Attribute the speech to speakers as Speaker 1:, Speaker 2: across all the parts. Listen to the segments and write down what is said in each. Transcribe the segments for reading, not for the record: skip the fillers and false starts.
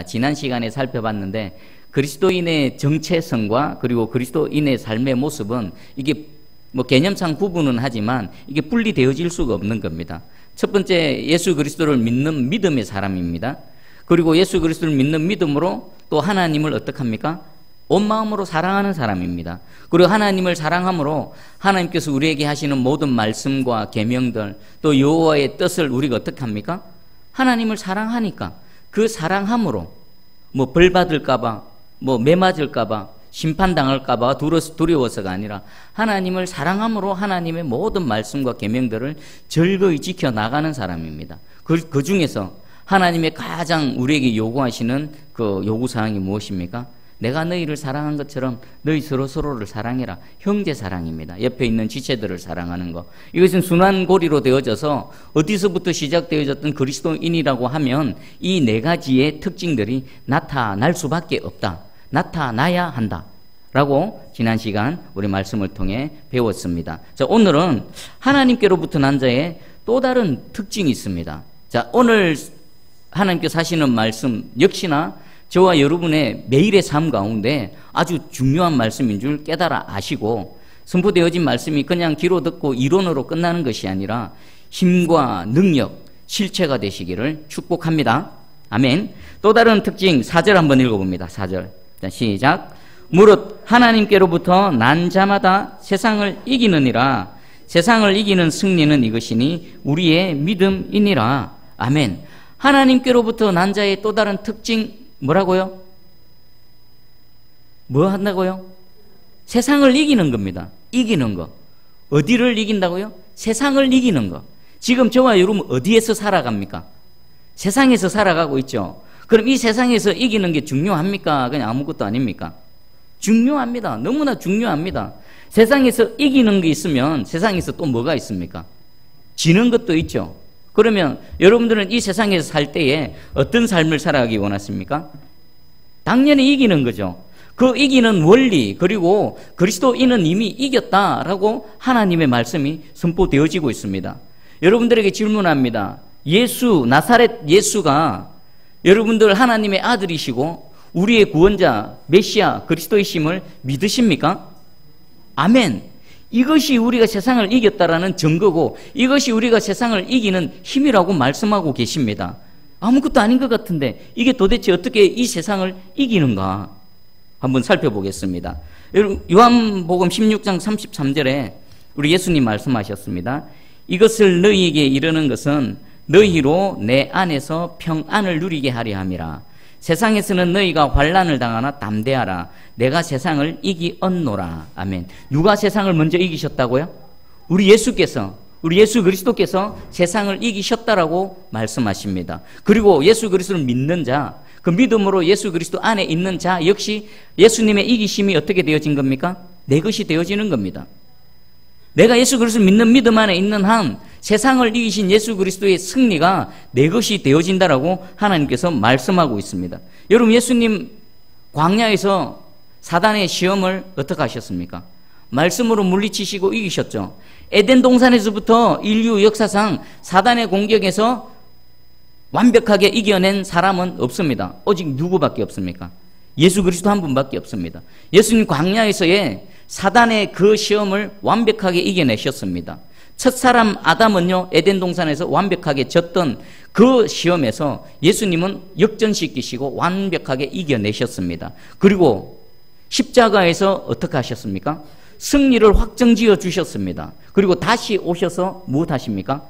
Speaker 1: 지난 시간에 살펴봤는데 그리스도인의 정체성과 그리고 그리스도인의 삶의 모습은 이게 뭐 개념상 구분은 하지만 이게 분리되어질 수가 없는 겁니다. 첫 번째, 예수 그리스도를 믿는 믿음의 사람입니다. 그리고 예수 그리스도를 믿는 믿음으로 또 하나님을 어떻게 합니까? 온 마음으로 사랑하는 사람입니다. 그리고 하나님을 사랑함으로 하나님께서 우리에게 하시는 모든 말씀과 계명들 또 여호와의 뜻을 우리가 어떻게 합니까? 하나님을 사랑하니까 그 사랑함으로 뭐 벌 받을까봐 뭐 매 맞을까봐 심판당할까봐 두려워서가 아니라 하나님을 사랑함으로 하나님의 모든 말씀과 계명들을 절거히 지켜나가는 사람입니다. 그 중에서 하나님의 가장 우리에게 요구하시는 그 요구사항이 무엇입니까? 내가 너희를 사랑한 것처럼 너희 서로를 사랑해라. 형제 사랑입니다. 옆에 있는 지체들을 사랑하는 거. 이것은 순환고리로 되어져서 어디서부터 시작되어졌던 그리스도인이라고 하면 이 네 가지의 특징들이 나타날 수밖에 없다. 나타나야 한다. 라고 지난 시간 우리 말씀을 통해 배웠습니다. 자, 오늘은 하나님께로부터 난 자의 또 다른 특징이 있습니다. 자, 오늘 하나님께서 하시는 말씀 역시나 저와 여러분의 매일의 삶 가운데 아주 중요한 말씀인 줄 깨달아 아시고 선포되어진 말씀이 그냥 귀로 듣고 이론으로 끝나는 것이 아니라 힘과 능력, 실체가 되시기를 축복합니다. 아멘. 또 다른 특징 4절 한번 읽어봅니다. 4절. 자, 시작. 무릇 하나님께로부터 난 자마다 세상을 이기느니라. 세상을 이기는 승리는 이것이니 우리의 믿음이니라. 아멘. 하나님께로부터 난 자의 또 다른 특징 뭐라고요? 뭐 한다고요? 세상을 이기는 겁니다. 이기는 거. 어디를 이긴다고요? 세상을 이기는 거. 지금 저와 여러분 어디에서 살아갑니까? 세상에서 살아가고 있죠. 그럼 이 세상에서 이기는 게 중요합니까? 그냥 아무것도 아닙니까? 중요합니다. 너무나 중요합니다. 세상에서 이기는 게 있으면 세상에서 또 뭐가 있습니까? 지는 것도 있죠. 그러면 여러분들은 이 세상에서 살 때에 어떤 삶을 살아가기 원하십니까? 당연히 이기는 거죠. 그 이기는 원리 그리고 그리스도인은 이미 이겼다라고 하나님의 말씀이 선포되어지고 있습니다. 여러분들에게 질문합니다. 나사렛 예수가 여러분들 하나님의 아들이시고 우리의 구원자 메시아 그리스도이심을 믿으십니까? 아멘. 이것이 우리가 세상을 이겼다라는 증거고 이것이 우리가 세상을 이기는 힘이라고 말씀하고 계십니다. 아무것도 아닌 것 같은데 이게 도대체 어떻게 이 세상을 이기는가 한번 살펴보겠습니다. 여러분 요한복음 16장 33절에 우리 예수님 말씀하셨습니다. 이것을 너희에게 이르는 것은 너희로 내 안에서 평안을 누리게 하려 함이라. 세상에서는 너희가 환난을 당하나 담대하라. 내가 세상을 이기었노라. 아멘. 누가 세상을 먼저 이기셨다고요? 우리 예수 그리스도께서 세상을 이기셨다라고 말씀하십니다. 그리고 예수 그리스도를 믿는 자, 그 믿음으로 예수 그리스도 안에 있는 자 역시 예수님의 이기심이 어떻게 되어진 겁니까? 내 것이 되어지는 겁니다. 내가 예수 그리스도를 믿는 믿음 안에 있는 한 세상을 이기신 예수 그리스도의 승리가 내 것이 되어진다라고 하나님께서 말씀하고 있습니다. 여러분 예수님 광야에서 사단의 시험을 어떻게 하셨습니까? 말씀으로 물리치시고 이기셨죠. 에덴 동산에서부터 인류 역사상 사단의 공격에서 완벽하게 이겨낸 사람은 없습니다. 오직 누구밖에 없습니까? 예수 그리스도 한 분밖에 없습니다. 예수님 광야에서의 사단의 그 시험을 완벽하게 이겨내셨습니다. 첫사람 아담은요 에덴 동산에서 완벽하게 졌던 그 시험에서 예수님은 역전시키시고 완벽하게 이겨내셨습니다. 그리고 십자가에서 어떻게 하셨습니까? 승리를 확정지어 주셨습니다. 그리고 다시 오셔서 무엇 하십니까?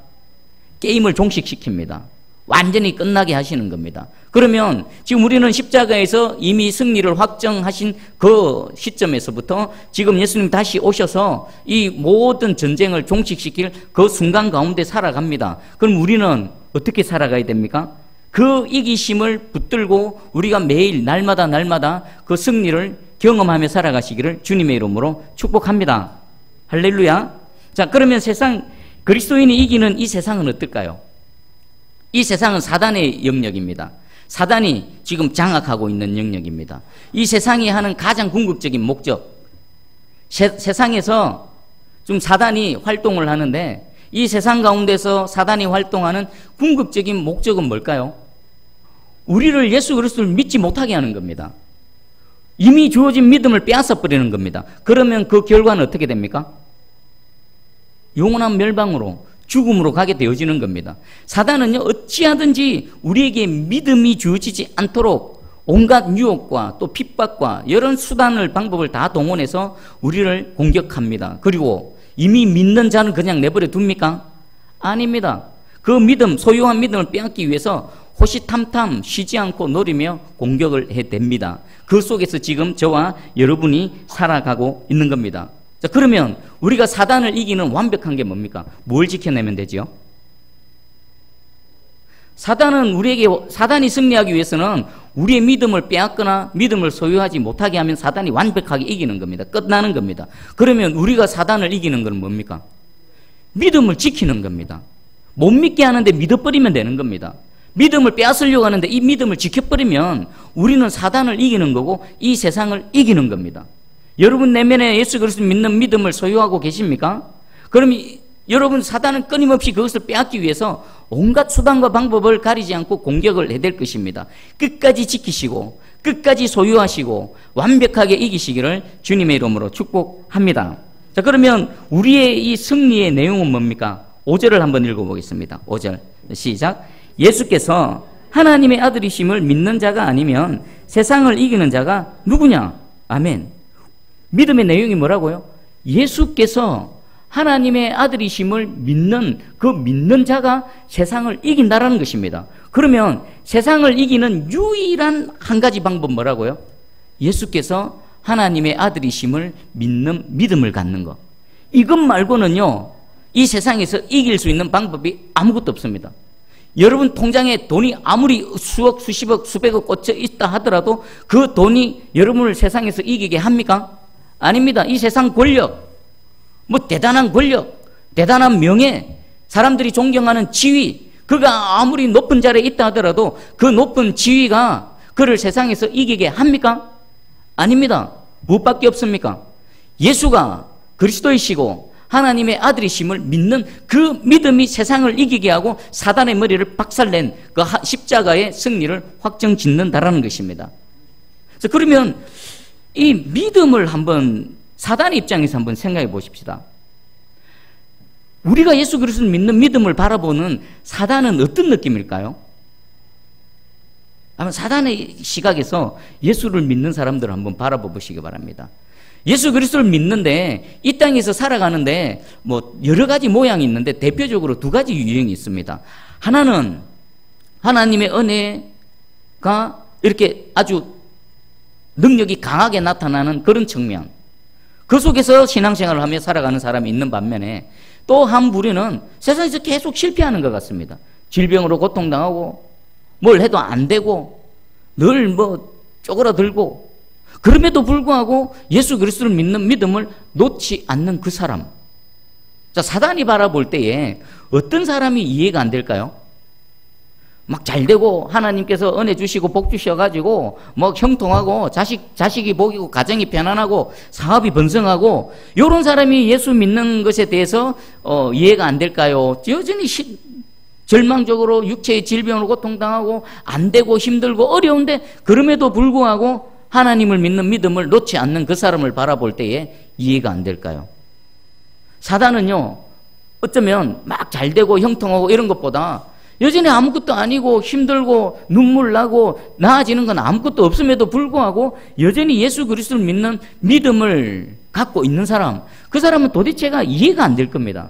Speaker 1: 게임을 종식시킵니다. 완전히 끝나게 하시는 겁니다. 그러면 지금 우리는 십자가에서 이미 승리를 확정하신 그 시점에서부터 지금 예수님 다시 오셔서 이 모든 전쟁을 종식시킬 그 순간 가운데 살아갑니다. 그럼 우리는 어떻게 살아가야 됩니까? 그 이기심을 붙들고 우리가 매일 날마다 그 승리를 경험하며 살아가시기를 주님의 이름으로 축복합니다. 할렐루야. 자, 그러면 그리스도인이 이기는 이 세상은 어떨까요? 이 세상은 사단의 영역입니다. 사단이 지금 장악하고 있는 영역입니다. 이 세상이 하는 가장 궁극적인 목적, 세상에서 좀 사단이 활동을 하는데 이 세상 가운데서 사단이 활동하는 궁극적인 목적은 뭘까요? 우리를 예수 그리스도를 믿지 못하게 하는 겁니다. 이미 주어진 믿음을 빼앗아 버리는 겁니다. 그러면 그 결과는 어떻게 됩니까? 영원한 멸망으로, 죽음으로 가게 되어지는 겁니다. 사단은요, 어찌하든지 우리에게 믿음이 주어지지 않도록 온갖 유혹과 또 핍박과 여러 수단을, 방법을 다 동원해서 우리를 공격합니다. 그리고 이미 믿는 자는 그냥 내버려 둡니까? 아닙니다. 그 믿음, 소유한 믿음을 빼앗기 위해서 호시탐탐 쉬지 않고 노리며 공격을 해댑니다. 그 속에서 지금 저와 여러분이 살아가고 있는 겁니다. 자, 그러면 우리가 사단을 이기는 완벽한 게 뭡니까? 뭘 지켜내면 되지요? 사단이 승리하기 위해서는 우리의 믿음을 빼앗거나 믿음을 소유하지 못하게 하면 사단이 완벽하게 이기는 겁니다. 끝나는 겁니다. 그러면 우리가 사단을 이기는 건 뭡니까? 믿음을 지키는 겁니다. 못 믿게 하는데 믿어버리면 되는 겁니다. 믿음을 빼앗으려고 하는데 이 믿음을 지켜버리면 우리는 사단을 이기는 거고 이 세상을 이기는 겁니다. 여러분 내면에 예수 그리스도 믿는 믿음을 소유하고 계십니까? 그럼 여러분 사단은 끊임없이 그것을 빼앗기 위해서 온갖 수단과 방법을 가리지 않고 공격을 해댈 것입니다. 끝까지 지키시고 끝까지 소유하시고 완벽하게 이기시기를 주님의 이름으로 축복합니다. 자, 그러면 우리의 이 승리의 내용은 뭡니까? 5절을 한번 읽어보겠습니다. 5절 시작. 예수께서 하나님의 아들이심을 믿는 자가 아니면 세상을 이기는 자가 누구냐? 아멘. 믿음의 내용이 뭐라고요? 예수께서 하나님의 아들이심을 믿는 그 믿는 자가 세상을 이긴다라는 것입니다. 그러면 세상을 이기는 유일한 한 가지 방법 뭐라고요? 예수께서 하나님의 아들이심을 믿는 믿음을 갖는 것. 이것 말고는요, 이 세상에서 이길 수 있는 방법이 아무것도 없습니다. 여러분 통장에 돈이 아무리 수억, 수십억, 수백억 꽂혀 있다 하더라도 그 돈이 여러분을 세상에서 이기게 합니까? 아닙니다. 이 세상 권력, 뭐 대단한 권력, 대단한 명예, 사람들이 존경하는 지위, 그가 아무리 높은 자리에 있다 하더라도 그 높은 지위가 그를 세상에서 이기게 합니까? 아닙니다. 무엇밖에 없습니까? 예수가 그리스도이시고 하나님의 아들이심을 믿는 그 믿음이 세상을 이기게 하고 사단의 머리를 박살낸 그 십자가의 승리를 확정짓는다라는 것입니다. 그러면 이 믿음을 한번 사단의 입장에서 한번 생각해 보십시다. 우리가 예수 그리스도를 믿는 믿음을 바라보는 사단은 어떤 느낌일까요? 아마 사단의 시각에서 예수를 믿는 사람들을 한번 바라봐 보시기 바랍니다. 예수 그리스도를 믿는데 이 땅에서 살아가는데 뭐 여러 가지 모양이 있는데 대표적으로 두 가지 유형이 있습니다. 하나는 하나님의 은혜가 이렇게 아주 능력이 강하게 나타나는 그런 측면, 그 속에서 신앙생활을 하며 살아가는 사람이 있는 반면에 또 한 부류는 세상에서 계속 실패하는 것 같습니다. 질병으로 고통당하고 뭘 해도 안 되고 늘 뭐 쪼그라들고, 그럼에도 불구하고 예수 그리스도를 믿는 믿음을 놓지 않는 그 사람. 자, 사단이 바라볼 때에 어떤 사람이 이해가 안 될까요? 막 잘되고 하나님께서 은혜 주시고 복 주셔가지고 뭐 형통하고 자식이 복이고 가정이 편안하고 사업이 번성하고 이런 사람이 예수 믿는 것에 대해서 이해가 안 될까요? 여전히 절망적으로 육체의 질병으로 고통당하고 안 되고 힘들고 어려운데 그럼에도 불구하고 하나님을 믿는 믿음을 놓지 않는 그 사람을 바라볼 때에 이해가 안 될까요? 사단은요, 어쩌면 막 잘되고 형통하고 이런 것보다 여전히 아무것도 아니고 힘들고 눈물 나고 나아지는 건 아무것도 없음에도 불구하고 여전히 예수 그리스도를 믿는 믿음을 갖고 있는 사람, 그 사람은 도대체가 이해가 안 될 겁니다.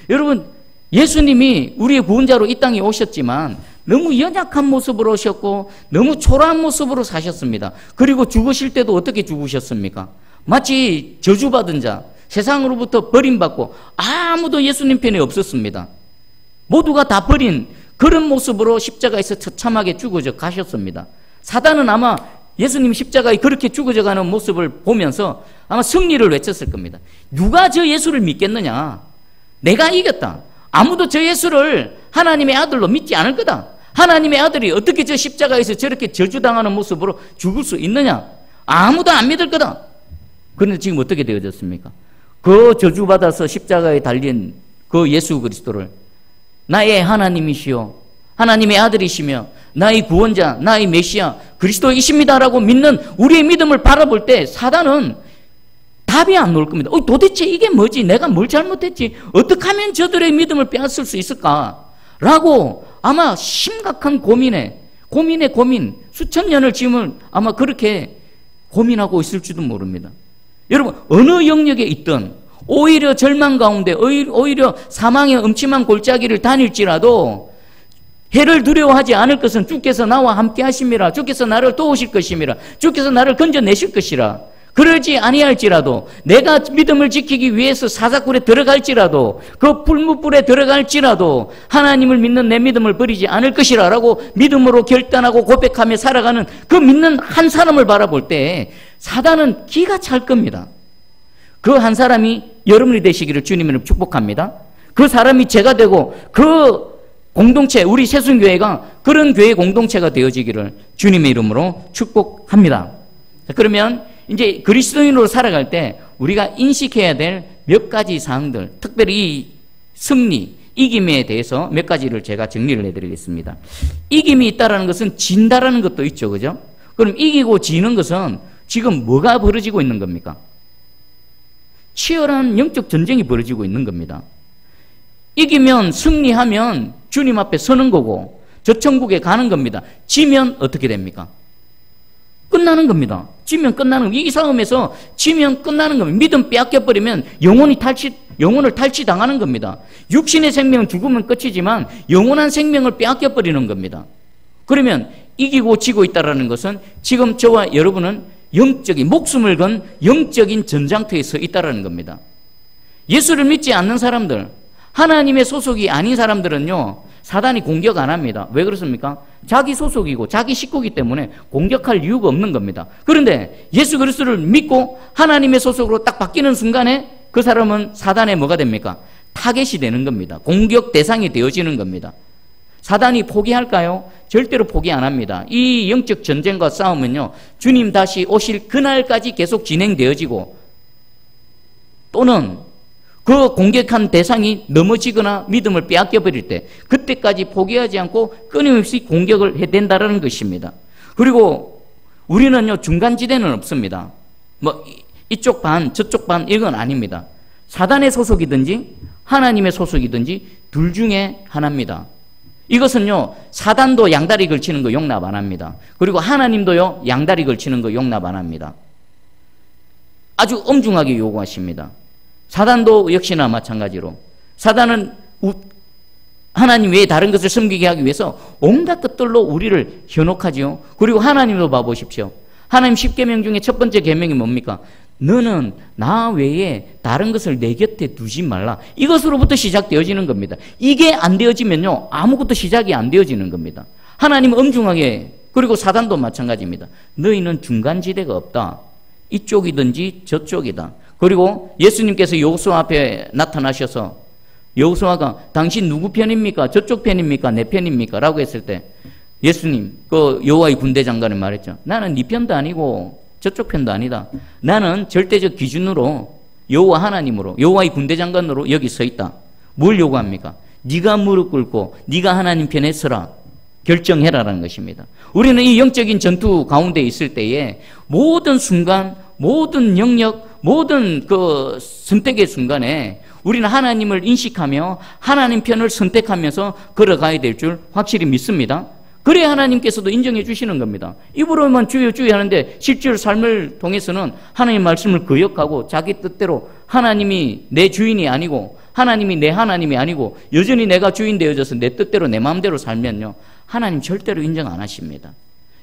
Speaker 1: 여러분, 예수님이 우리의 구원자로 이 땅에 오셨지만 너무 연약한 모습으로 오셨고 너무 초라한 모습으로 사셨습니다. 그리고 죽으실 때도 어떻게 죽으셨습니까? 마치 저주받은 자, 세상으로부터 버림받고 아무도 예수님 편에 없었습니다. 모두가 다 버린 그런 모습으로 십자가에서 처참하게 죽어져 가셨습니다. 사단은 아마 예수님 십자가에 그렇게 죽어져 가는 모습을 보면서 아마 승리를 외쳤을 겁니다. 누가 저 예수를 믿겠느냐? 내가 이겼다. 아무도 저 예수를 하나님의 아들로 믿지 않을 거다. 하나님의 아들이 어떻게 저 십자가에서 저렇게 저주당하는 모습으로 죽을 수 있느냐? 아무도 안 믿을 거다. 그런데 지금 어떻게 되어졌습니까? 그 저주받아서 십자가에 달린 그 예수 그리스도를 나의 하나님이시요 하나님의 아들이시며 나의 구원자, 나의 메시아, 그리스도이십니다라고 믿는 우리의 믿음을 바라볼 때 사단은 답이 안 나올 겁니다. 도대체 이게 뭐지? 내가 뭘 잘못했지? 어떻게 하면 저들의 믿음을 빼앗을 수 있을까? 라고 아마 심각한 고민, 수천 년을 지금 아마 그렇게 고민하고 있을지도 모릅니다. 여러분, 어느 영역에 있든 오히려 절망 가운데, 오히려 사망의 음침한 골짜기를 다닐지라도 해를 두려워하지 않을 것은 주께서 나와 함께 하심이라. 주께서 나를 도우실 것임이라. 주께서 나를 건져내실 것이라. 그러지 아니할지라도, 내가 믿음을 지키기 위해서 사자굴에 들어갈지라도, 그 불무불에 들어갈지라도 하나님을 믿는 내 믿음을 버리지 않을 것이라 라고 믿음으로 결단하고 고백하며 살아가는 그 믿는 한 사람을 바라볼 때 사단은 기가 찰 겁니다. 그 한 사람이 여러분이 되시기를 주님으로 축복합니다. 그 사람이 제가 되고 그 공동체, 우리 새순교회가 그런 교회 공동체가 되어지기를 주님의 이름으로 축복합니다. 자, 그러면 이제 그리스도인으로 살아갈 때 우리가 인식해야 될 몇 가지 사항들, 특별히 이 승리, 이김에 대해서 몇 가지를 제가 정리를 해드리겠습니다. 이김이 있다는 것은 진다라는 것도 있죠. 그죠? 그럼 이기고 지는 것은 지금 뭐가 벌어지고 있는 겁니까? 치열한 영적 전쟁이 벌어지고 있는 겁니다. 이기면, 승리하면 주님 앞에 서는 거고 저 천국에 가는 겁니다. 지면 어떻게 됩니까? 끝나는 겁니다. 지면 끝나는 겁니다. 이 싸움에서 지면 끝나는 겁니다. 믿음 빼앗겨버리면 영혼을 탈취당하는 겁니다. 육신의 생명은 죽으면 끝이지만 영원한 생명을 빼앗겨버리는 겁니다. 그러면 이기고 지고 있다는 것은 지금 저와 여러분은 목숨을 건 영적인 전장터에 서 있다는 겁니다. 예수를 믿지 않는 사람들, 하나님의 소속이 아닌 사람들은요, 사단이 공격 안 합니다. 왜 그렇습니까? 자기 소속이고 자기 식구이기 때문에 공격할 이유가 없는 겁니다. 그런데 예수 그리스도를 믿고 하나님의 소속으로 딱 바뀌는 순간에 그 사람은 사단의 뭐가 됩니까? 타겟이 되는 겁니다. 공격 대상이 되어지는 겁니다. 사단이 포기할까요? 절대로 포기 안 합니다. 이 영적 전쟁과 싸움은요, 주님 다시 오실 그날까지 계속 진행되어지고, 또는 그 공격한 대상이 넘어지거나 믿음을 빼앗겨버릴 때 그때까지 포기하지 않고 끊임없이 공격을 해야 된다는 것입니다. 그리고 우리는요, 중간지대는 없습니다. 뭐 이쪽 반 저쪽 반 이건 아닙니다. 사단의 소속이든지 하나님의 소속이든지 둘 중에 하나입니다. 이것은요, 사단도 양다리 걸치는 거 용납 안 합니다. 그리고 하나님도요, 양다리 걸치는 거 용납 안 합니다. 아주 엄중하게 요구하십니다. 사단도 역시나 마찬가지로 사단은 하나님 외에 다른 것을 섬기게 하기 위해서 온갖 것들로 우리를 현혹하지요. 그리고 하나님도 봐보십시오. 하나님 10계명 중에 첫 번째 계명이 뭡니까? 너는 나 외에 다른 것을 내 곁에 두지 말라. 이것으로부터 시작되어지는 겁니다. 이게 안 되어지면요, 아무것도 시작이 안 되어지는 겁니다. 하나님은 엄중하게, 그리고 사단도 마찬가지입니다. 너희는 중간지대가 없다. 이쪽이든지 저쪽이다. 그리고 예수님께서 여호수아 앞에 나타나셔서 여호수아가 당신 누구 편입니까? 저쪽 편입니까? 내 편입니까? 라고 했을 때 예수님, 그 여호와의 군대 장관이 말했죠. 나는 네 편도 아니고 저쪽 편도 아니다. 나는 절대적 기준으로 여호와 하나님으로, 여호와의 군대 장관으로 여기 서 있다. 뭘 요구합니까? 네가 무릎 꿇고 네가 하나님 편에 서라. 결정해라라는 것입니다. 우리는 이 영적인 전투 가운데 있을 때에 모든 순간, 모든 영역, 모든 그 선택의 순간에 우리는 하나님을 인식하며 하나님 편을 선택하면서 걸어가야 될 줄 확실히 믿습니다. 그래야 하나님께서도 인정해 주시는 겁니다. 입으로만 주여 주여 하는데 실제로 삶을 통해서는 하나님 말씀을 거역하고 자기 뜻대로 하나님이 내 주인이 아니고 하나님이 내 하나님이 아니고 여전히 내가 주인 되어져서 내 뜻대로 내 마음대로 살면요, 하나님 절대로 인정 안 하십니다.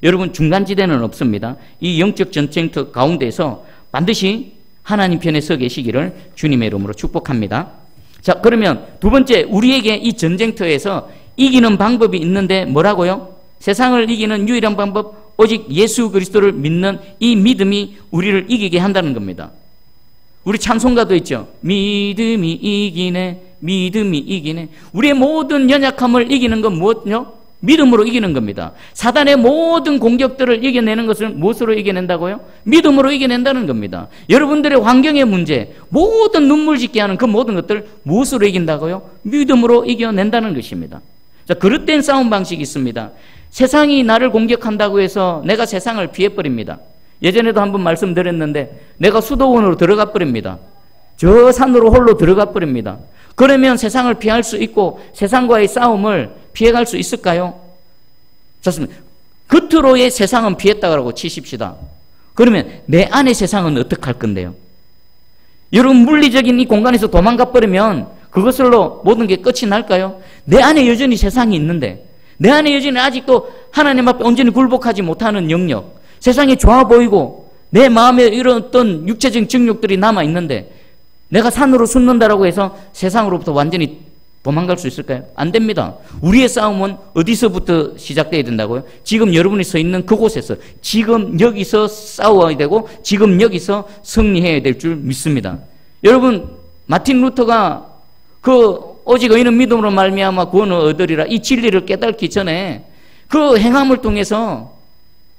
Speaker 1: 여러분, 중간지대는 없습니다. 이 영적 전쟁터 가운데서 반드시 하나님 편에 서 계시기를 주님의 이름으로 축복합니다. 자, 그러면 두 번째, 우리에게 이 전쟁터에서 이기는 방법이 있는데 뭐라고요? 세상을 이기는 유일한 방법, 오직 예수 그리스도를 믿는 이 믿음이 우리를 이기게 한다는 겁니다. 우리 찬송가도 있죠. 믿음이 이기네, 믿음이 이기네. 우리의 모든 연약함을 이기는 건 무엇요? 믿음으로 이기는 겁니다. 사단의 모든 공격들을 이겨내는 것을 무엇으로 이겨낸다고요? 믿음으로 이겨낸다는 겁니다. 여러분들의 환경의 문제, 모든 눈물 짓게 하는 그 모든 것들 무엇으로 이긴다고요? 믿음으로 이겨낸다는 것입니다. 자, 그릇된 싸움 방식이 있습니다. 세상이 나를 공격한다고 해서 내가 세상을 피해버립니다. 예전에도 한번 말씀드렸는데 내가 수도원으로 들어가 버립니다. 저 산으로 홀로 들어가 버립니다. 그러면 세상을 피할 수 있고 세상과의 싸움을 피해갈 수 있을까요? 좋습니다. 겉으로의 세상은 피했다고 치십시다. 그러면 내 안의 세상은 어떻게 할 건데요? 여러분, 물리적인 이 공간에서 도망가 버리면 그것으로 모든 게 끝이 날까요? 내 안에 여전히 세상이 있는데, 내 안에 여전히 아직도 하나님 앞에 온전히 굴복하지 못하는 영역, 세상이 좋아 보이고 내 마음에 이런 어떤 육체적인 정욕들이 남아있는데 내가 산으로 숨는다라고 해서 세상으로부터 완전히 도망갈 수 있을까요? 안 됩니다. 우리의 싸움은 어디서부터 시작돼야 된다고요? 지금 여러분이 서 있는 그곳에서, 지금 여기서 싸워야 되고 지금 여기서 승리해야 될 줄 믿습니다. 여러분, 마틴 루터가 오직 의인은 믿음으로 말미암아 구원을 얻으리라, 이 진리를 깨닫기 전에 그 행함을 통해서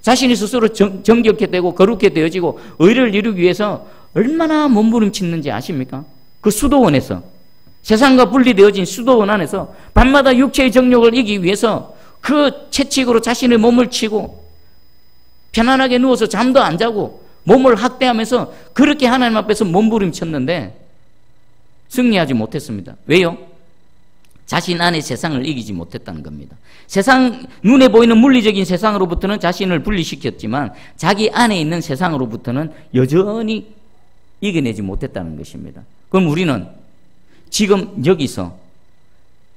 Speaker 1: 자신이 스스로 정결케 되고 거룩게 되어지고 의를 이루기 위해서 얼마나 몸부림치는지 아십니까? 그 수도원에서, 세상과 분리되어진 수도원 안에서 밤마다 육체의 정욕을 이기기 위해서 그 채찍으로 자신의 몸을 치고 편안하게 누워서 잠도 안 자고 몸을 학대하면서 그렇게 하나님 앞에서 몸부림쳤는데 승리하지 못했습니다. 왜요? 자신 안에 세상을 이기지 못했다는 겁니다. 세상, 눈에 보이는 물리적인 세상으로부터는 자신을 분리시켰지만 자기 안에 있는 세상으로부터는 여전히 이겨내지 못했다는 것입니다. 그럼 우리는 지금 여기서,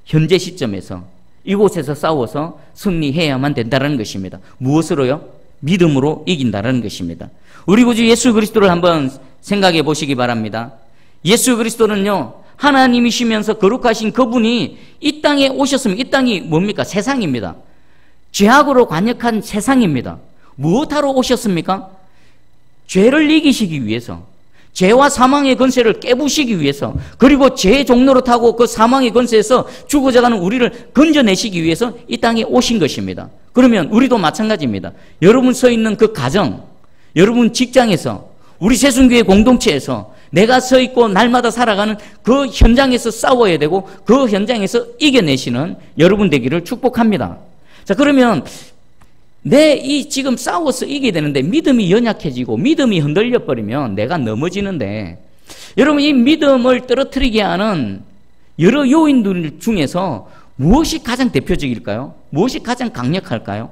Speaker 1: 현재 시점에서 이곳에서 싸워서 승리해야만 된다는 것입니다. 무엇으로요? 믿음으로 이긴다는 것입니다. 우리 구주 예수 그리스도를 한번 생각해 보시기 바랍니다. 예수 그리스도는요, 하나님이시면서 거룩하신 그분이 이 땅에 오셨으면, 이 땅이 뭡니까? 세상입니다. 죄악으로 관역한 세상입니다. 무엇하러 오셨습니까? 죄를 이기시기 위해서, 죄와 사망의 권세를 깨부시기 위해서, 그리고 죄의 종로로 타고 그 사망의 권세에서 죽어져가는 우리를 건져내시기 위해서 이 땅에 오신 것입니다. 그러면 우리도 마찬가지입니다. 여러분 서 있는 그 가정, 여러분 직장에서, 우리 새순교회 공동체에서 내가 서 있고 날마다 살아가는 그 현장에서 싸워야 되고 그 현장에서 이겨내시는 여러분 되기를 축복합니다. 자, 그러면 지금 싸워서 이겨야 되는데 믿음이 연약해지고 믿음이 흔들려 버리면 내가 넘어지는데, 여러분, 이 믿음을 떨어뜨리게 하는 여러 요인들 중에서 무엇이 가장 대표적일까요? 무엇이 가장 강력할까요?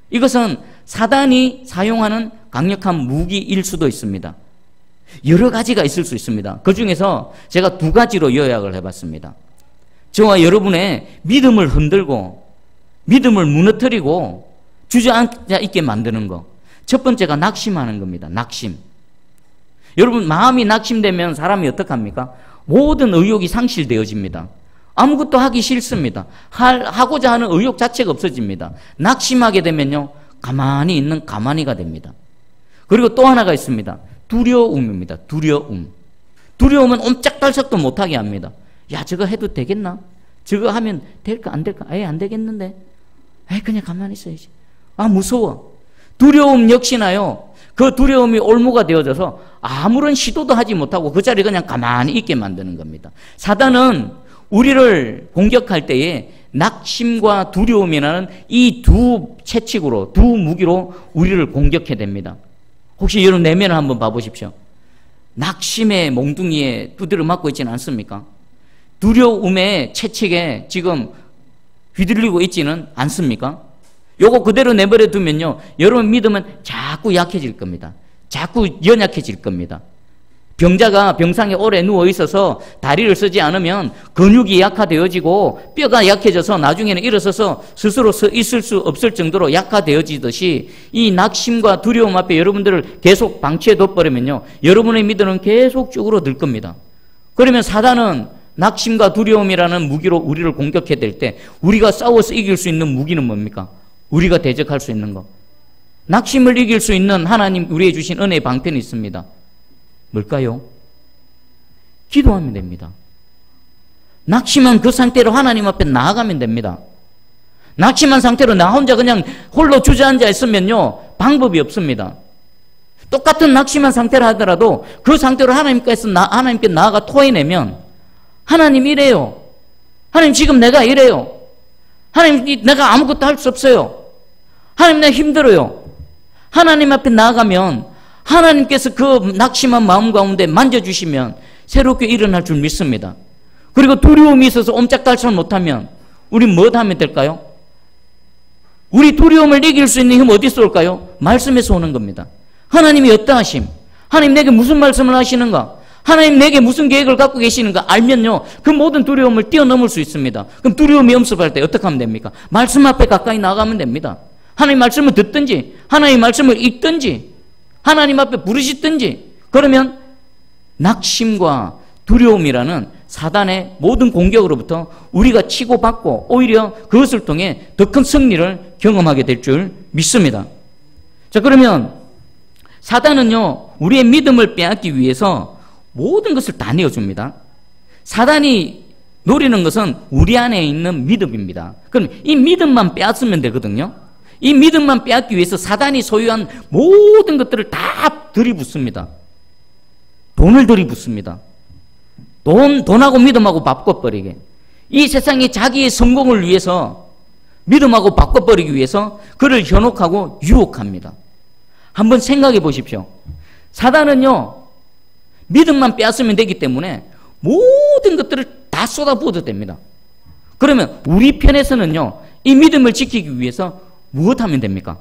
Speaker 1: 이것은 사단이 사용하는 강력한 무기일 수도 있습니다. 여러 가지가 있을 수 있습니다. 그 중에서 제가 두 가지로 요약을 해봤습니다. 저와 여러분의 믿음을 흔들고 믿음을 무너뜨리고 주저앉아 있게 만드는 거. 첫 번째가 낙심하는 겁니다. 낙심. 여러분, 마음이 낙심되면 사람이 어떡합니까? 모든 의욕이 상실되어집니다. 아무것도 하기 싫습니다. 하고자 하는 의욕 자체가 없어집니다. 낙심하게 되면요, 가만히 있는 가만히가 됩니다. 그리고 또 하나가 있습니다. 두려움입니다. 두려움. 두려움은 옴짝달싹도 못하게 합니다. 야, 저거 해도 되겠나? 저거 하면 될까 안 될까? 안 되겠는데. 그냥 가만히 있어야지. 무서워. 두려움 역시나요, 그 두려움이 올무가 되어져서 아무런 시도도 하지 못하고 그 자리에 그냥 가만히 있게 만드는 겁니다. 사단은 우리를 공격할 때에 낙심과 두려움이라는 이 두 채찍으로, 두 무기로 우리를 공격해 됩니다. 혹시 여러분 내면을 한번 봐보십시오. 낙심의 몽둥이에 두드려 맞고 있지는 않습니까? 두려움의 채찍에 지금 휘둘리고 있지는 않습니까? 요거 그대로 내버려 두면요, 여러분 믿음은 자꾸 약해질 겁니다. 자꾸 연약해질 겁니다. 병자가 병상에 오래 누워 있어서 다리를 쓰지 않으면 근육이 약화되어지고 뼈가 약해져서 나중에는 일어서서 스스로 서 있을 수 없을 정도로 약화되어지듯이 이 낙심과 두려움 앞에 여러분들을 계속 방치해둬버리면요, 여러분의 믿음은 계속 쭈그러들 겁니다. 그러면 사단은 낙심과 두려움이라는 무기로 우리를 공격해 댈 때 우리가 싸워서 이길 수 있는 무기는 뭡니까? 우리가 대적할 수 있는 것. 낙심을 이길 수 있는 하나님 우리에게 주신 은혜의 방편이 있습니다. 뭘까요? 기도하면 됩니다. 낙심한 그 상태로 하나님 앞에 나아가면 됩니다. 낙심한 상태로 나 혼자 그냥 홀로 주저앉아 있으면요, 방법이 없습니다. 똑같은 낙심한 상태라 하더라도 그 상태로 하나님께 나아가 토해내면, 하나님 이래요. 하나님 지금 내가 이래요. 하나님, 내가 아무것도 할 수 없어요. 하나님, 내가 힘들어요. 하나님 앞에 나아가면 하나님께서 그 낙심한 마음 가운데 만져주시면 새롭게 일어날 줄 믿습니다. 그리고 두려움이 있어서 옴짝달싹 못하면 우리 뭐 하면 될까요? 우리 두려움을 이길 수 있는 힘 어디서 올까요? 말씀에서 오는 겁니다. 하나님이 어떠하심? 하나님 내게 무슨 말씀을 하시는가? 하나님 내게 무슨 계획을 갖고 계시는가 알면요, 그 모든 두려움을 뛰어넘을 수 있습니다. 그럼 두려움이 엄습할 때 어떻게 하면 됩니까? 말씀 앞에 가까이 나가면 됩니다. 하나님 말씀을 듣든지 하나님 말씀을 읽든지 하나님 앞에 부르짖든지, 그러면 낙심과 두려움이라는 사단의 모든 공격으로부터 우리가 치고받고 오히려 그것을 통해 더 큰 승리를 경험하게 될 줄 믿습니다. 자, 그러면 사단은요, 우리의 믿음을 빼앗기 위해서 모든 것을 다 내어줍니다. 사단이 노리는 것은 우리 안에 있는 믿음입니다. 그럼 이 믿음만 빼앗으면 되거든요. 이 믿음만 빼앗기 위해서 사단이 소유한 모든 것들을 다 들이붓습니다. 돈을 들이붓습니다. 돈하고 믿음하고 바꿔버리게. 이 세상에 자기의 성공을 위해서 믿음하고 바꿔버리기 위해서 그를 현혹하고 유혹합니다. 한번 생각해 보십시오. 사단은요, 믿음만 빼앗으면 되기 때문에 모든 것들을 다 쏟아부어도 됩니다. 그러면 우리 편에서는요, 이 믿음을 지키기 위해서 무엇하면 됩니까?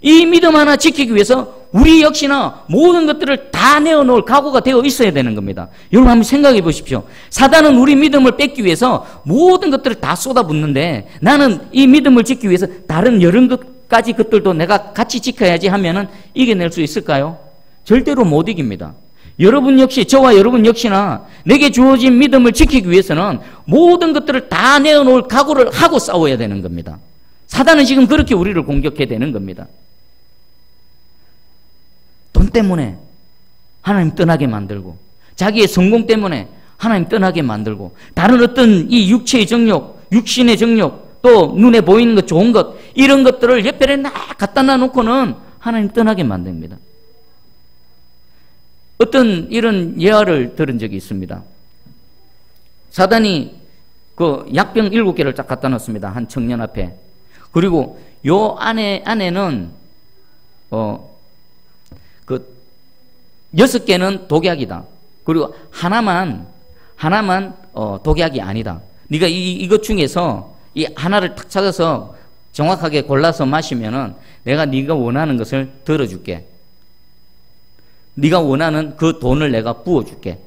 Speaker 1: 이 믿음 하나 지키기 위해서 우리 역시나 모든 것들을 다 내어놓을 각오가 되어 있어야 되는 겁니다. 여러분 한번 생각해 보십시오. 사단은 우리 믿음을 뺏기 위해서 모든 것들을 다 쏟아붓는데, 나는 이 믿음을 지키기 위해서 다른 여러 가지 것들도 내가 같이 지켜야지 하면은 이겨낼 수 있을까요? 절대로 못 이깁니다. 여러분 역시, 저와 여러분 역시나 내게 주어진 믿음을 지키기 위해서는 모든 것들을 다 내어놓을 각오를 하고 싸워야 되는 겁니다. 사단은 지금 그렇게 우리를 공격해야 되는 겁니다. 돈 때문에 하나님 떠나게 만들고, 자기의 성공 때문에 하나님 떠나게 만들고, 다른 어떤 이 육체의 정욕, 육신의 정욕, 또 눈에 보이는 것, 좋은 것, 이런 것들을 옆에 막 갖다 놔놓고는 하나님 떠나게 만듭니다. 어떤 이런 예화를 들은 적이 있습니다. 사단이 그 약병 7개를 쫙 갖다 놨습니다. 한 청년 앞에. 그리고 요 안에는 그 6개는 독약이다. 그리고 하나만 독약이 아니다. 네가 이것 중에서 이 하나를 탁 찾아서 정확하게 골라서 마시면은 내가 네가 원하는 것을 들어줄게. 네가 원하는 그 돈을 내가 부어줄게.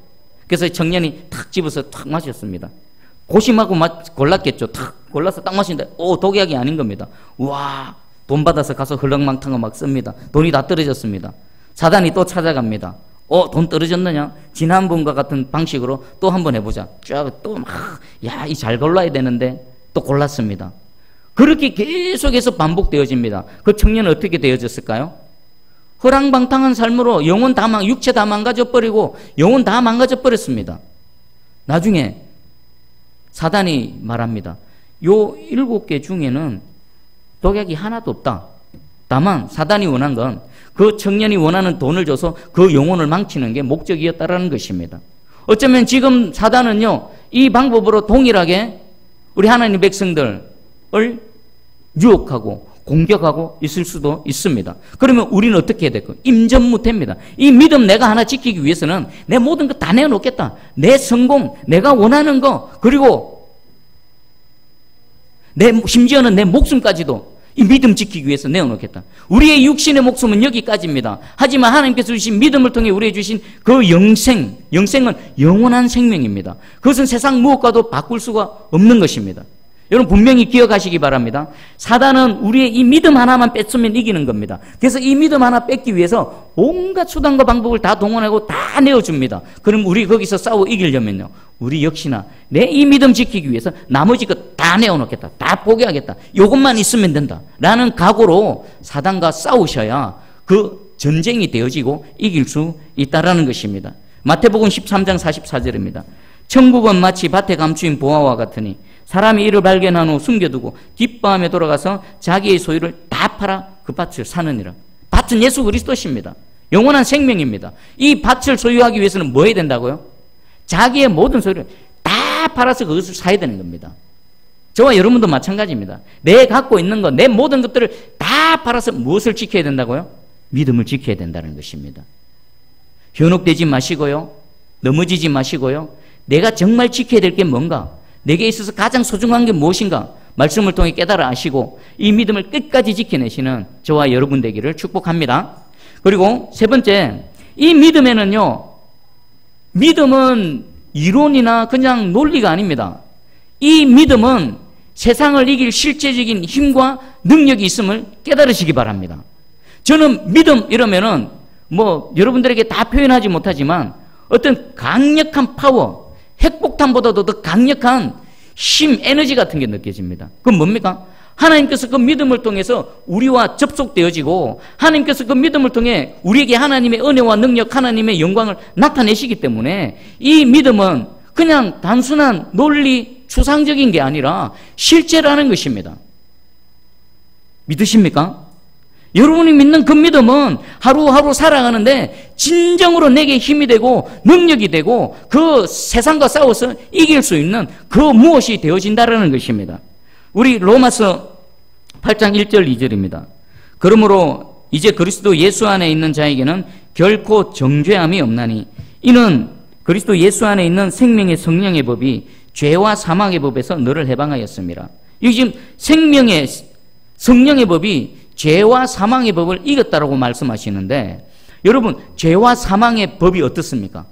Speaker 1: 그래서 청년이 탁 집어서 탁 마셨습니다. 고심하고 골랐겠죠. 탁 골라서 딱 마시는데 독약이 아닌 겁니다. 와, 돈 받아서 가서 흘렁망탕을 막 씁니다. 돈이 다 떨어졌습니다. 사단이 또 찾아갑니다. 돈 떨어졌느냐? 지난번과 같은 방식으로 또 한번 해보자. 쫙 또 막, 야, 이 잘 골라야 되는데 또 골랐습니다. 그렇게 계속해서 반복되어집니다. 그 청년은 어떻게 되어졌을까요? 허랑방탕한 삶으로 육체 다 망가져버리고 영혼 다 망가져버렸습니다. 나중에 사단이 말합니다. 요 7개 중에는 독약이 하나도 없다. 다만 사단이 원한 건 그 청년이 원하는 돈을 줘서 그 영혼을 망치는 게 목적이었다라는 것입니다. 어쩌면 지금 사단은요, 이 방법으로 동일하게 우리 하나님 백성들을 유혹하고 공격하고 있을 수도 있습니다. 그러면 우리는 어떻게 해야 될까요? 임전무태입니다. 이 믿음 내가 하나 지키기 위해서는 내 모든 거 다 내어놓겠다. 내 성공, 내가 원하는 거, 그리고 심지어는 내 목숨까지도 이 믿음 지키기 위해서 내어놓겠다. 우리의 육신의 목숨은 여기까지입니다. 하지만 하나님께서 주신 믿음을 통해 우리에게 주신 그 영생은 영원한 생명입니다. 그것은 세상 무엇과도 바꿀 수가 없는 것입니다. 여러분 분명히 기억하시기 바랍니다. 사단은 우리의 이 믿음 하나만 뺐으면 이기는 겁니다. 그래서 이 믿음 하나 뺏기 위해서 온갖 수단과 방법을 다 동원하고 다 내어줍니다. 그럼 우리 거기서 싸워 이기려면요, 우리 역시나 내 이 믿음 지키기 위해서 나머지 것 다 내어놓겠다. 다 포기하겠다. 이것만 있으면 된다. 라는 각오로 사단과 싸우셔야 그 전쟁이 되어지고 이길 수 있다라는 것입니다. 마태복음 13장 44절입니다. 천국은 마치 밭에 감추인 보화와 같으니 사람이 이를 발견한 후 숨겨두고 기뻐하며 돌아가서 자기의 소유를 다 팔아 그 밭을 사느니라. 밭은 예수 그리스도십니다. 영원한 생명입니다. 이 밭을 소유하기 위해서는 뭐 해야 된다고요? 자기의 모든 소유를 다 팔아서 그것을 사야 되는 겁니다. 저와 여러분도 마찬가지입니다. 내 갖고 있는 것, 내 모든 것들을 다 팔아서 무엇을 지켜야 된다고요? 믿음을 지켜야 된다는 것입니다. 현혹되지 마시고요. 넘어지지 마시고요. 내가 정말 지켜야 될 게 뭔가, 내게 있어서 가장 소중한 게 무엇인가 말씀을 통해 깨달아 아시고 이 믿음을 끝까지 지켜내시는 저와 여러분 되기를 축복합니다. 그리고 세 번째, 이 믿음에는요, 믿음은 이론이나 그냥 논리가 아닙니다. 이 믿음은 세상을 이길 실제적인 힘과 능력이 있음을 깨달으시기 바랍니다. 저는 믿음 이러면은 뭐 여러분들에게 다 표현하지 못하지만 어떤 강력한 파워, 핵폭탄보다도 더 강력한 힘, 에너지 같은 게 느껴집니다. 그건 뭡니까? 하나님께서 그 믿음을 통해서 우리와 접속되어지고 하나님께서 그 믿음을 통해 우리에게 하나님의 은혜와 능력, 하나님의 영광을 나타내시기 때문에 이 믿음은 그냥 단순한 논리, 추상적인 게 아니라 실제라는 것입니다. 믿으십니까? 여러분이 믿는 그 믿음은 하루하루 살아가는데 진정으로 내게 힘이 되고 능력이 되고 그 세상과 싸워서 이길 수 있는 그 무엇이 되어진다는 것입니다. 우리 로마서 8장 1절 2절입니다. 그러므로 이제 그리스도 예수 안에 있는 자에게는 결코 정죄함이 없나니 이는 그리스도 예수 안에 있는 생명의 성령의 법이 죄와 사망의 법에서 너를 해방하였습니다. 이 지금 생명의 성령의 법이 죄와 사망의 법을 이겼다라고 말씀하시는데 여러분, 죄와 사망의 법이 어떻습니까?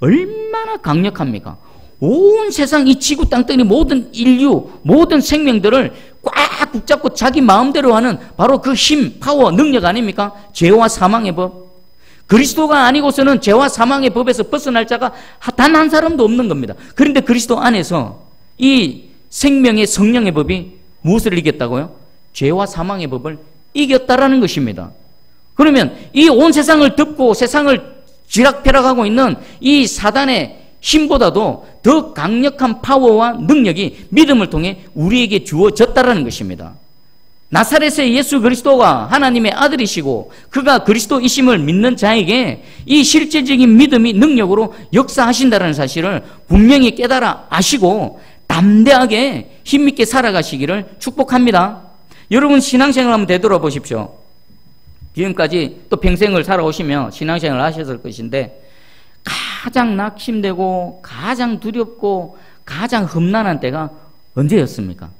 Speaker 1: 얼마나 강력합니까? 온 세상 이 지구 땅덩이 모든 인류, 모든 생명들을 꽉 붙잡고 자기 마음대로 하는 바로 그 힘, 파워, 능력 아닙니까? 죄와 사망의 법. 그리스도가 아니고서는 죄와 사망의 법에서 벗어날 자가 단 한 사람도 없는 겁니다. 그런데 그리스도 안에서 이 생명의 성령의 법이 무엇을 이겼다고요? 죄와 사망의 법을 이겼다라는 것입니다. 그러면 이 온 세상을 덮고 세상을 쥐락펴락하고 있는 이 사단의 힘보다도 더 강력한 파워와 능력이 믿음을 통해 우리에게 주어졌다라는 것입니다. 나사렛의 예수 그리스도가 하나님의 아들이시고 그가 그리스도이심을 믿는 자에게 이 실제적인 믿음이 능력으로 역사하신다는 사실을 분명히 깨달아 아시고 담대하게 힘있게 살아가시기를 축복합니다. 여러분, 신앙생활 한번 되돌아보십시오. 지금까지 또 평생을 살아오시며 신앙생활을 하셨을 것인데 가장 낙심되고 가장 두렵고 가장 험난한 때가 언제였습니까?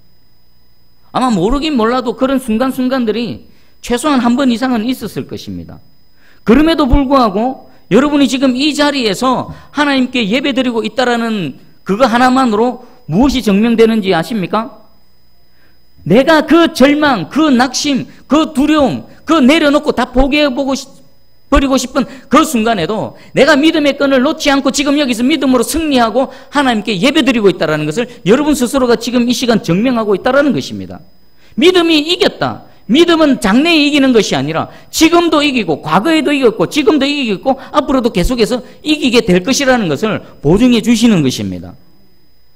Speaker 1: 아마 모르긴 몰라도 그런 순간순간들이 최소한 한 번 이상은 있었을 것입니다. 그럼에도 불구하고 여러분이 지금 이 자리에서 하나님께 예배드리고 있다라는 그거 하나만으로 무엇이 증명되는지 아십니까? 내가 그 절망, 그 낙심, 그 두려움, 그 내려놓고 다 버리고 싶은 그 순간에도 내가 믿음의 끈을 놓지 않고 지금 여기서 믿음으로 승리하고 하나님께 예배드리고 있다는 것을 여러분 스스로가 지금 이 시간 증명하고 있다는 것입니다. 믿음이 이겼다. 믿음은 장래에 이기는 것이 아니라 지금도 이기고 과거에도 이겼고 지금도 이기고 앞으로도 계속해서 이기게 될 것이라는 것을 보증해 주시는 것입니다.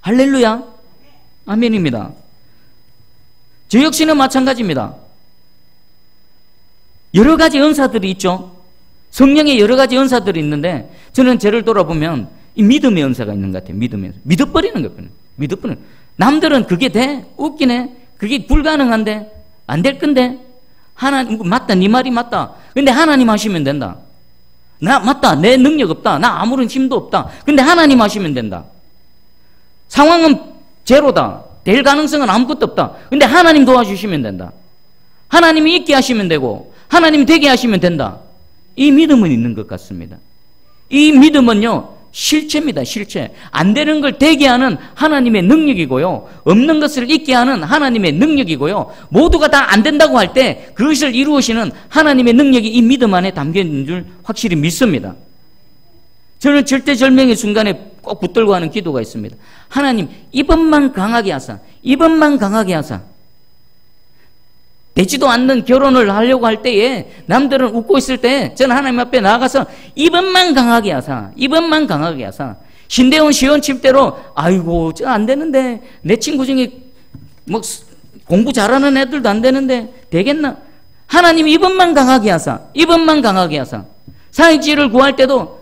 Speaker 1: 할렐루야. 아멘입니다. 저 역시는 마찬가지입니다. 여러 가지 은사들이 있죠. 성령의 여러 가지 은사들이 있는데 저는 저를 돌아보면 이 믿음의 은사가 있는 것 같아요. 믿음의 은사. 믿어버리는 거거든요. 믿어버리는. 남들은 그게 돼? 웃기네. 그게 불가능한데? 안 될 건데? 하나님, 맞다. 네 말이 맞다. 근데 하나님 하시면 된다. 맞다. 내 능력 없다. 나 아무런 힘도 없다. 근데 하나님 하시면 된다. 상황은 제로다. 될 가능성은 아무것도 없다. 근데 하나님 도와주시면 된다. 하나님이 있게 하시면 되고 하나님이 되게 하시면 된다. 이 믿음은 있는 것 같습니다. 이 믿음은요, 실체입니다. 실체. 안 되는 걸 되게 하는 하나님의 능력이고요, 없는 것을 있게 하는 하나님의 능력이고요, 모두가 다 안 된다고 할 때 그것을 이루시는 하나님의 능력이 이 믿음 안에 담겨 있는 줄 확실히 믿습니다. 저는 절대절명의 순간에 꼭 붙들고 하는 기도가 있습니다. 하나님, 이번만 강하게 하사, 이번만 강하게 하사. 되지도 않는 결혼을 하려고 할 때에 남들은 웃고 있을 때 저는 하나님 앞에 나아가서 이번만 강하게 하사, 이번만 강하게 하사. 신대원 시원칩대로 아이고 저 안 되는데 내 친구 중에 뭐 공부 잘하는 애들도 안 되는데 되겠나? 하나님 이번만 강하게 하사, 이번만 강하게 하사. 사익지를 구할 때도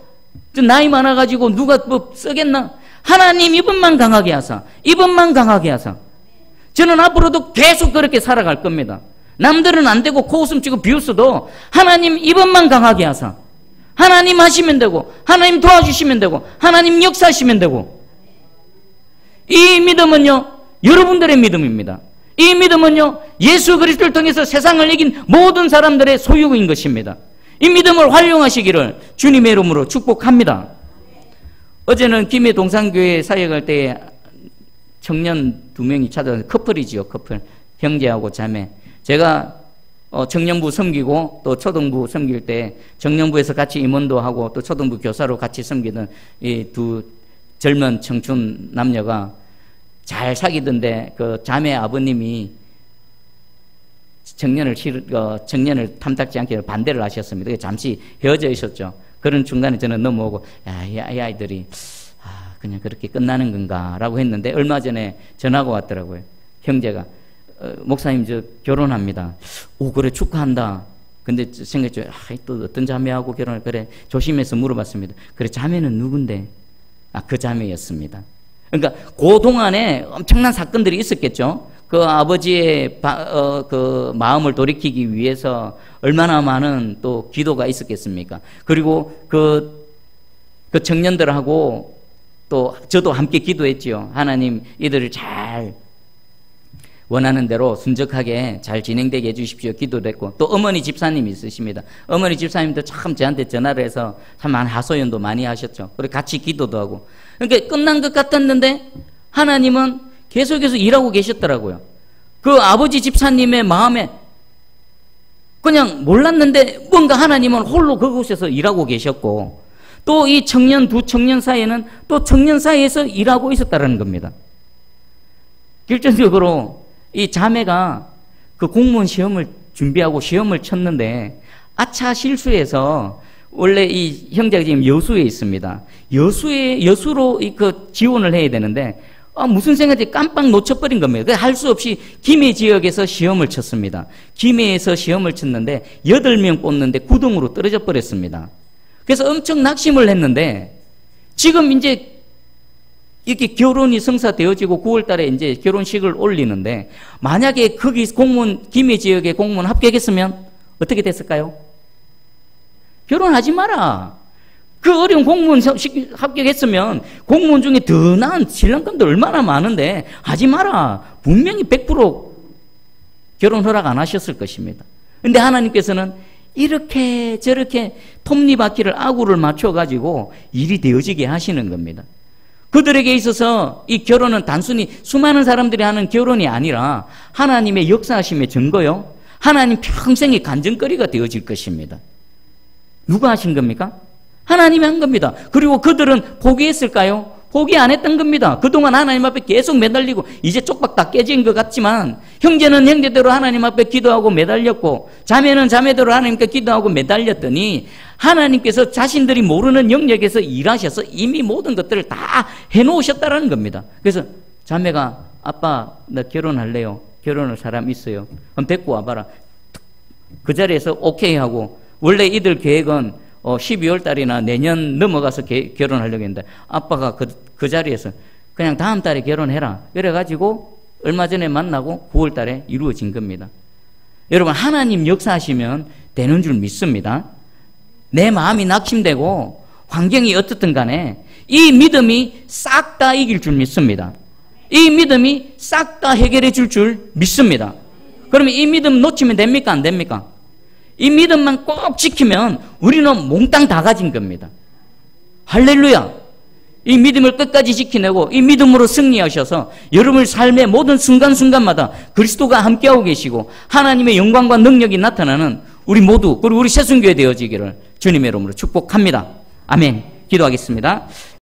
Speaker 1: 나이 많아가지고 누가 뭐 쓰겠나? 하나님 이번만 강하게 하사, 이번만 강하게 하사. 저는 앞으로도 계속 그렇게 살아갈 겁니다. 남들은 안 되고 코웃음 치고 비웃어도 하나님 이번만 강하게 하사, 하나님 하시면 되고, 하나님 도와주시면 되고, 하나님 역사하시면 되고. 이 믿음은요, 여러분들의 믿음입니다. 이 믿음은요, 예수 그리스도를 통해서 세상을 이긴 모든 사람들의 소유인 것입니다. 이 믿음을 활용하시기를 주님의 이름으로 축복합니다. 어제는 김해 동산교회 사역할 때 청년 2명이 찾아와서, 커플이지요, 커플. 형제하고 자매. 제가 청년부 섬기고 또 초등부 섬길 때 청년부에서 같이 임원도 하고 또 초등부 교사로 같이 섬기던 이 두 젊은 청춘 남녀가 잘 사귀던데 그 자매 아버님이 청년을 탐탁지 않게 반대를 하셨습니다. 잠시 헤어져 있었죠. 그런 중간에 저는 넘어오고, 이 아이들이 그냥 그렇게 끝나는 건가라고 했는데 얼마 전에 전화가 왔더라고요. 형제가 목사님 저 결혼합니다. 오 그래 축하한다. 근데 생각했죠. 또 어떤 자매하고 결혼을, 그래 조심해서 물어봤습니다. 그래 자매는 누군데? 그 자매였습니다. 그러니까 그 동안에 엄청난 사건들이 있었겠죠. 그 아버지의 그 마음을 돌이키기 위해서 얼마나 많은 또 기도가 있었겠습니까? 그리고 그 청년들하고 또 저도 함께 기도했지요. 하나님 이들을 잘 원하는 대로 순적하게 잘 진행되게 해주십시오. 기도도 했고, 또 어머니 집사님이 있으십니다. 어머니 집사님도 참 저한테 전화를 해서 참 하소연도 많이 하셨죠. 그리고 같이 기도도 하고. 그러니까 끝난 것 같았는데 하나님은 계속해서 일하고 계셨더라고요. 그 아버지 집사님의 마음에 그냥 몰랐는데 뭔가 하나님은 홀로 그곳에서 일하고 계셨고, 또 이 두 청년 사이에는 또 청년 사이에서 일하고 있었다는 겁니다. 결정적으로 이 자매가 그 공무원 시험을 준비하고 시험을 쳤는데 아차 실수해서, 원래 이 형제가 지금 여수에 있습니다. 여수로 그 지원을 해야 되는데 무슨 생각인지 깜빡 놓쳐버린 겁니다. 할 수 없이 김해 지역에서 시험을 쳤습니다. 김해에서 시험을 쳤는데 8명 뽑는데 9등으로 떨어져 버렸습니다. 그래서 엄청 낙심을 했는데 지금 이제 이렇게 결혼이 성사되어지고 9월 달에 이제 결혼식을 올리는데, 만약에 거기 김해 지역에 공무원 합격했으면 어떻게 됐을까요? 결혼하지 마라. 그 어려운 공무원 합격했으면 공무원 중에 더 나은 신랑감도 얼마나 많은데 하지 마라. 분명히 100% 결혼 허락 안 하셨을 것입니다. 근데 하나님께서는 이렇게 저렇게 톱니바퀴를 아구를 맞춰가지고 일이 되어지게 하시는 겁니다. 그들에게 있어서 이 결혼은 단순히 수많은 사람들이 하는 결혼이 아니라 하나님의 역사하심의 증거요, 하나님 평생의 간증거리가 되어질 것입니다. 누가 하신 겁니까? 하나님이 한 겁니다. 그리고 그들은 포기했을까요? 포기 안 했던 겁니다. 그동안 하나님 앞에 계속 매달리고 이제 쪽박 다 깨진 것 같지만, 형제는 형제대로 하나님 앞에 기도하고 매달렸고, 자매는 자매대로 하나님께 기도하고 매달렸더니 하나님께서 자신들이 모르는 영역에서 일하셔서 이미 모든 것들을 다 해놓으셨다는 겁니다. 그래서 자매가, 아빠 나 결혼할래요. 결혼할 사람 있어요. 그럼 데리고 와봐라. 그 자리에서 오케이 하고, 원래 이들 계획은 12월 달이나 내년 넘어가서 결혼하려고 했는데 아빠가 그 자리에서 그냥 다음 달에 결혼해라. 그래가지고 얼마 전에 만나고 9월 달에 이루어진 겁니다. 여러분, 하나님 역사하시면 되는 줄 믿습니다. 내 마음이 낙심되고 환경이 어떻든 간에 이 믿음이 싹 다 이길 줄 믿습니다. 이 믿음이 싹 다 해결해 줄 믿습니다. 그러면 이 믿음 놓치면 됩니까? 안 됩니까? 이 믿음만 꼭 지키면 우리는 몽땅 다 가진 겁니다. 할렐루야! 이 믿음을 끝까지 지키내고 이 믿음으로 승리하셔서 여러분의 삶의 모든 순간순간마다 그리스도가 함께하고 계시고 하나님의 영광과 능력이 나타나는 우리 모두, 그리고 우리 새순교회 되어지기를 주님의 이름으로 축복합니다. 아멘. 기도하겠습니다.